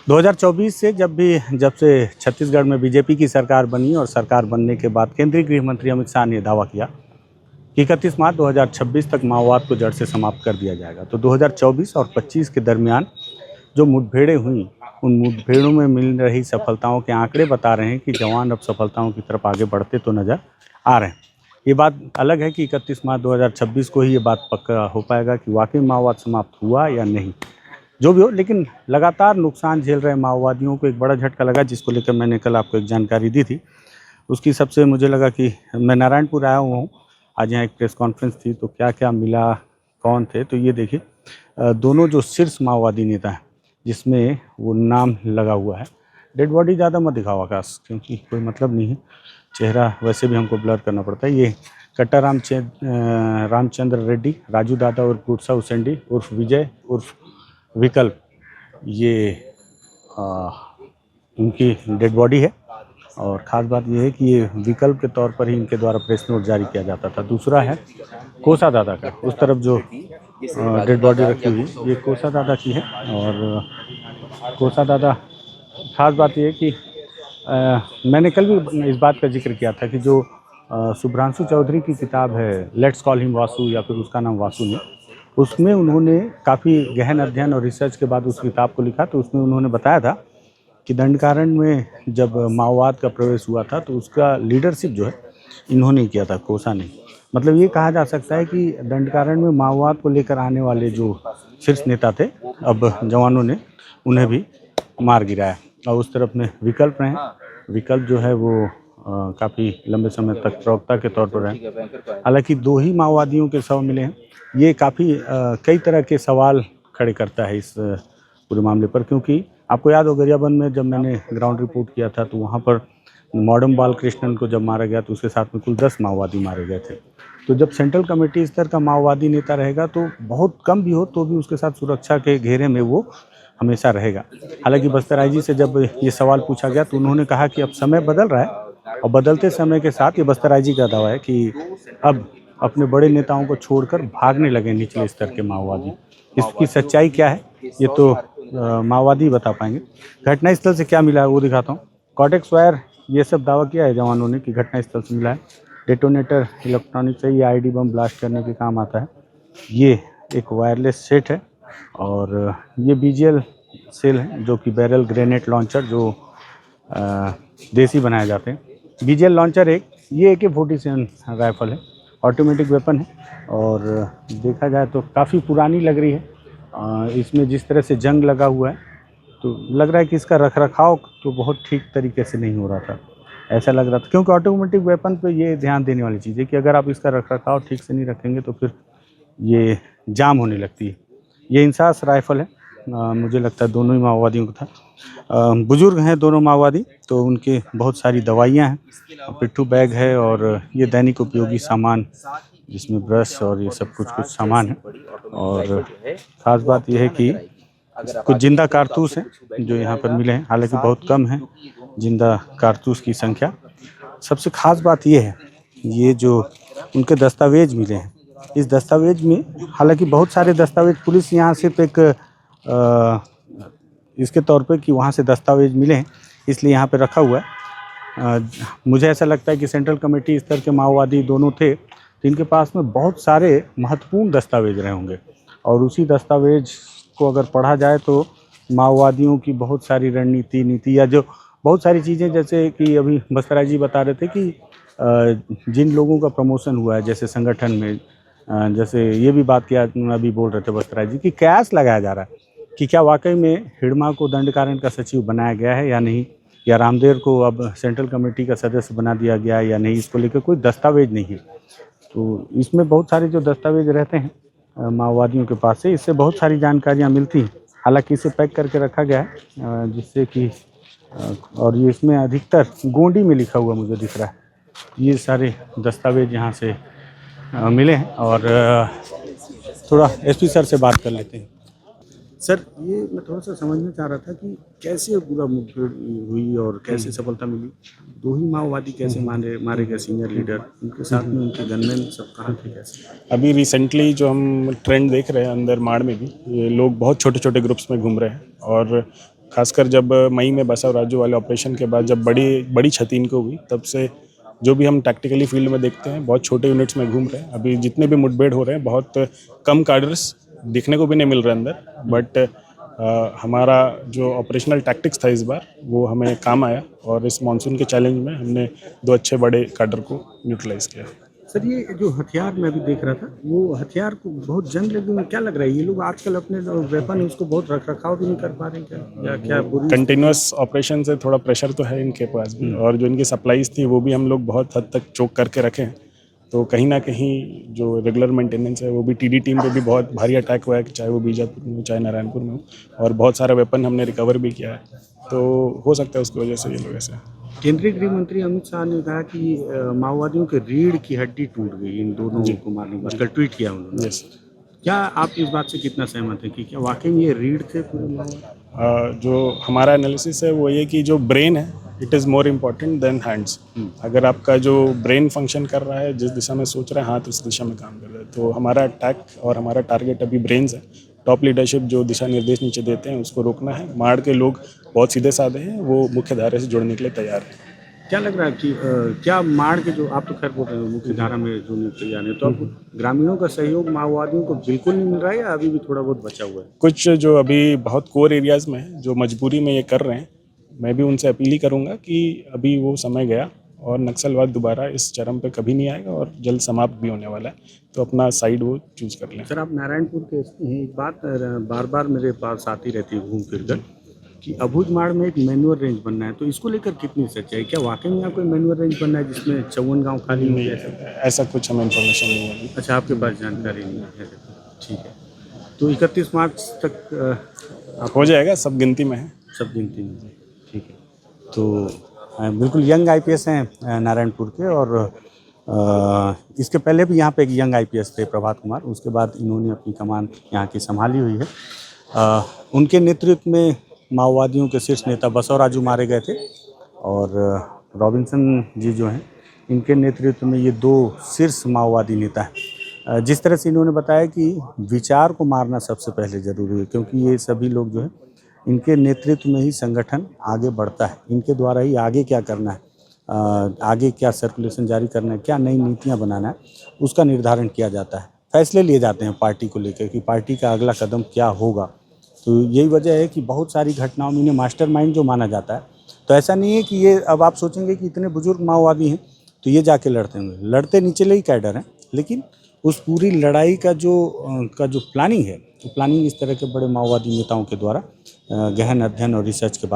2024 से जब से छत्तीसगढ़ में बीजेपी की सरकार बनी और सरकार बनने के बाद केंद्रीय गृह मंत्री अमित शाह ने दावा किया कि 31 मार्च 2026 तक माओवाद को जड़ से समाप्त कर दिया जाएगा। तो 2024 और 25 के दरमियान जो मुठभेड़ें हुई, उन मुठभेड़ों में मिल रही सफलताओं के आंकड़े बता रहे हैं कि जवान अब सफलताओं की तरफ आगे बढ़ते तो नज़र आ रहे हैं। ये बात अलग है कि 31 मार्च 2026 को ही ये बात पक्का हो पाएगा कि वाकई माओवाद समाप्त हुआ या नहीं। जो भी हो, लेकिन लगातार नुकसान झेल रहे माओवादियों को एक बड़ा झटका लगा, जिसको लेकर मैंने कल आपको एक जानकारी दी थी। उसकी सबसे मुझे लगा कि मैं नारायणपुर आया हुआ हूँ, आज यहाँ एक प्रेस कॉन्फ्रेंस थी, तो क्या क्या मिला, कौन थे, तो ये देखिए दोनों जो शीर्ष माओवादी नेता हैं जिसमें वो नाम लगा हुआ है। डेड बॉडी ज़्यादा मत दिखाओ आकाश, क्योंकि कोई मतलब नहीं है, चेहरा वैसे भी हमको ब्लर करना पड़ता है। ये कट्टा रामचंद्र रेड्डी, राजू दादा उर्फ गुरसा उसेंडी उर्फ विजय उर्फ विकल्प, ये इनकी डेड बॉडी है। और ख़ास बात यह है कि ये विकल्प के तौर पर ही इनके द्वारा प्रेस नोट जारी किया जाता था। दूसरा है कोसा दादा का, उस तरफ जो डेड बॉडी रखी हुई, ये कोसा दादा की है। और कोसा दादा, ख़ास बात यह है कि मैंने कल भी इस बात का जिक्र किया था कि जो शुभ्रांशु चौधरी की किताब है लेट्स कॉल हिम वासु, या फिर उसका नाम वासु ने, उसमें उन्होंने काफ़ी गहन अध्ययन और रिसर्च के बाद उस किताब को लिखा। तो उसमें उन्होंने बताया था कि दंडकारण्य में जब माओवाद का प्रवेश हुआ था तो उसका लीडरशिप जो है इन्होंने किया था, कोसा ने। मतलब ये कहा जा सकता है कि दंडकारण्य में माओवाद को लेकर आने वाले जो शीर्ष नेता थे, अब जवानों ने उन्हें भी मार गिराया। और उस तरफ में विकल्प रहे, विकल्प जो है वो काफ़ी लंबे समय तक प्रवक्ता के तौर पर रहे। हालांकि 2 ही माओवादियों के शव मिले हैं। ये काफ़ी कई तरह के सवाल खड़े करता है इस पूरे मामले पर, क्योंकि आपको याद हो गरियाबंद में जब मैंने ग्राउंड रिपोर्ट किया था तो वहाँ पर मॉडम बालकृष्णन को जब मारा गया तो उसके साथ में कुल 10 माओवादी मारे गए थे। तो जब सेंट्रल कमेटी स्तर का माओवादी नेता रहेगा तो बहुत कम भी हो तो भी उसके साथ सुरक्षा के घेरे में वो हमेशा रहेगा। हालांकि बस्तराजी से जब ये सवाल पूछा गया तो उन्होंने कहा कि अब समय बदल रहा है, और बदलते समय के साथ ये बस्तराजी का दावा है कि अब अपने बड़े नेताओं को छोड़कर भागने लगे निचले स्तर के माओवादी। इसकी सच्चाई क्या है ये तो माओवादी बता पाएंगे। घटनास्थल से क्या मिला है वो दिखाता हूँ। कॉर्टेक्स वायर, ये सब दावा किया है जवानों ने कि घटनास्थल से मिला है। डेटोनेटर इलेक्ट्रॉनिक से ये आईडी बम ब्लास्ट करने के काम आता है। ये एक वायरलेस सेट है, और ये बीजीएल सेल है जो कि बैरल ग्रेनेड लॉन्चर जो देसी बनाए जाते हैं। बीजीएल लॉन्चर एक, ये AK-47 राइफल है, ऑटोमेटिक वेपन है, और देखा जाए तो काफ़ी पुरानी लग रही है। इसमें जिस तरह से जंग लगा हुआ है तो लग रहा है कि इसका रखरखाव तो बहुत ठीक तरीके से नहीं हो रहा था, ऐसा लग रहा था। क्योंकि ऑटोमेटिक वेपन पे ये ध्यान देने वाली चीज़ है कि अगर आप इसका रखरखाव ठीक से नहीं रखेंगे तो फिर ये जाम होने लगती है। ये इंसास राइफल है, मुझे लगता है दोनों ही माओवादियों का था। बुजुर्ग हैं दोनों माओवादी, तो उनके बहुत सारी दवाइयाँ हैं, पिट्ठू बैग है, और ये दैनिक उपयोगी सामान जिसमें ब्रश और ये सब कुछ सामान है। और ख़ास बात यह है कि कुछ जिंदा कारतूस हैं जो यहाँ पर मिले हैं, हालांकि बहुत कम है जिंदा कारतूस की संख्या। सबसे ख़ास बात यह है, ये जो उनके दस्तावेज मिले हैं, इस दस्तावेज में, हालांकि बहुत सारे दस्तावेज पुलिस यहाँ सिर्फ एक इसके तौर पे कि वहाँ से दस्तावेज मिले हैं इसलिए यहाँ पे रखा हुआ है। मुझे ऐसा लगता है कि सेंट्रल कमेटी स्तर के माओवादी दोनों थे, तो इनके पास में बहुत सारे महत्वपूर्ण दस्तावेज रहे होंगे, और उसी दस्तावेज को अगर पढ़ा जाए तो माओवादियों की बहुत सारी रणनीति, नीति, या जो बहुत सारी चीज़ें, जैसे कि अभी बस्तराज जी बता रहे थे कि जिन लोगों का प्रमोशन हुआ है जैसे संगठन में, जैसे ये भी बात किया अभी बोल रहे थे बस्तराज जी कि कयास लगाया जा रहा है कि क्या वाकई में हिड़मा को दंडकारण्य का सचिव बनाया गया है या नहीं, या रामदेव को अब सेंट्रल कमेटी का सदस्य बना दिया गया है या नहीं, इसको लेकर कोई दस्तावेज नहीं है। तो इसमें बहुत सारे जो दस्तावेज रहते हैं माओवादियों के पास से, इससे बहुत सारी जानकारियाँ मिलती हैं। हालांकि इसे पैक करके रखा गया है जिससे कि, और ये इसमें अधिकतर गोंडी में लिखा हुआ मुझे दिख रहा है। ये सारे दस्तावेज यहाँ से मिले हैं, और थोड़ा SP सर से बात कर लेते हैं। सर, ये मैं थोड़ा सा समझना चाह रहा था कि कैसे पूरा मुठभेड़ हुई और कैसे सफलता मिली, 2 ही माओवादी कैसे मारे गए, सीनियर लीडर, उनके साथ में उनके गनमैन सब कहाँ थे, कैसे? अभी रिसेंटली जो हम ट्रेंड देख रहे हैं अंदर माड़ में भी, ये लोग बहुत छोटे छोटे ग्रुप्स में घूम रहे हैं और खासकर जब मई में बसव राजू वाले ऑपरेशन के बाद जब बड़ी क्षति इनको हुई, तब से जो भी हम टैक्टिकली फील्ड में देखते हैं बहुत छोटे यूनिट्स में घूम रहे हैं। अभी जितने भी मुठभेड़ हो रहे हैं बहुत कम कार्डर्स दिखने को भी नहीं मिल रहे अंदर, बट हमारा जो ऑपरेशनल टैक्टिक्स था इस बार वो हमें काम आया और इस मानसून के चैलेंज में हमने 2 अच्छे बड़े कार्डर को न्यूट्रलाइज किया। सर ये जो हथियार मैं अभी देख रहा था, वो हथियार को बहुत जंग लगी में क्या लग रहा है, ये लोग आजकल अपने जो वेपन है उसको बहुत रख रखाव भी नहीं कर पा रहे हैं क्या, या क्या पूरी कंटिन्यूस ऑपरेशन से थोड़ा प्रेशर तो है इनके पास भी, और जो इनकी सप्लाईज थी वो भी हम लोग बहुत हद तक चोक करके रखे हैं। तो कहीं ना कहीं जो रेगुलर मेंटेनेंस है वो भी टीडी टीम पे भी बहुत भारी अटैक हुआ है, चाहे वो बीजापुर में हो चाहे नारायणपुर में हो, और बहुत सारा वेपन हमने रिकवर भी किया है। तो हो सकता है उसकी वजह से ये लोग ऐसे। केंद्रीय गृह मंत्री अमित शाह ने कहा कि माओवादियों के रीढ़ की हड्डी टूट गई इन दोनों को मारने के बाद, कल ट्वीट किया उन्होंने। क्या आप इस बात से कितना सहमत हैं कि क्या वाकई में ये रीढ़ थे पूरे माओवादी? जो हमारा एनालिसिस है वो ये कि जो ब्रेन है it is more important than hands. अगर आपका जो ब्रेन फंक्शन कर रहा है, जिस दिशा में सोच रहा है, हाथ उस दिशा में काम कर रहा है। तो हमारा अटैक और हमारा टारगेट अभी ब्रेन्स है। टॉप लीडरशिप जो दिशा निर्देश नीचे देते हैं उसको रोकना है। माड़ के लोग बहुत सीधे साधे हैं, वो मुख्य धारा से जुड़ने के लिए तैयार हैं। क्या लग रहा है कि क्या माड़ के जो आप तो खैर बोल रहे हो मुख्य धारा में जो तैयार है, तो अब ग्रामीणों का सहयोग माओवादियों को बिल्कुल नहीं मिल रहा है या अभी भी थोड़ा बहुत बचा हुआ है? कुछ जो अभी बहुत कोर एरियाज़ में है, जो मजबूरी में ये कर रहे हैं, मैं भी उनसे अपील ही करूंगा कि अभी वो समय गया और नक्सलवाद दोबारा इस चरम पे कभी नहीं आएगा और जल्द समाप्त भी होने वाला है। तो अपना साइड वो चूज कर लें। सर आप नारायणपुर के एक बात बार बार मेरे पास आती रहती है घूम फिर कर कि अबूझमाड़ में एक मैनुअल रेंज बनना है, तो इसको लेकर कितनी सच्चाई, क्या वाकई में यहाँ कोई मैनुअल रेंज बनना है जिसमें 54 गाँव खाली नहीं है? ऐसा कुछ हमें इन्फॉर्मेशन नहीं है। अच्छा, आपके पास जानकारी नहीं है, ठीक है। तो 31 मार्च तक हो जाएगा, सब गिनती में है। सब गिनती में, ठीक है। तो बिल्कुल यंग आईपीएस हैं नारायणपुर के, और इसके पहले भी यहाँ पे एक यंग आईपीएस थे प्रभात कुमार, उसके बाद इन्होंने अपनी कमान यहाँ की संभाली हुई है। उनके नेतृत्व में माओवादियों के शीर्ष नेता बसव राजू मारे गए थे, और रॉबिन्सन जी जो हैं इनके नेतृत्व में ये 2 शीर्ष माओवादी नेता हैं। जिस तरह से इन्होंने बताया कि विचार को मारना सबसे पहले ज़रूरी है, क्योंकि ये सभी लोग जो है इनके नेतृत्व में ही संगठन आगे बढ़ता है, इनके द्वारा ही आगे क्या करना है, आगे क्या सर्कुलेशन जारी करना है, क्या नई नीतियां बनाना है, उसका निर्धारण किया जाता है। फैसले लिए जाते हैं पार्टी को लेकर कि पार्टी का अगला कदम क्या होगा। तो यही वजह है कि बहुत सारी घटनाओं में इन्हें मास्टरमाइंड जो माना जाता है। तो ऐसा नहीं है कि ये, अब आप सोचेंगे कि इतने बुजुर्ग माओवादी हैं तो ये जाके लड़ते होंगे, लड़ते निचले ही कैडर हैं, लेकिन उस पूरी लड़ाई का जो प्लानिंग है, तो प्लानिंग इस तरह के बड़े माओवादी नेताओं के द्वारा गहन अध्ययन और रिसर्च के बाद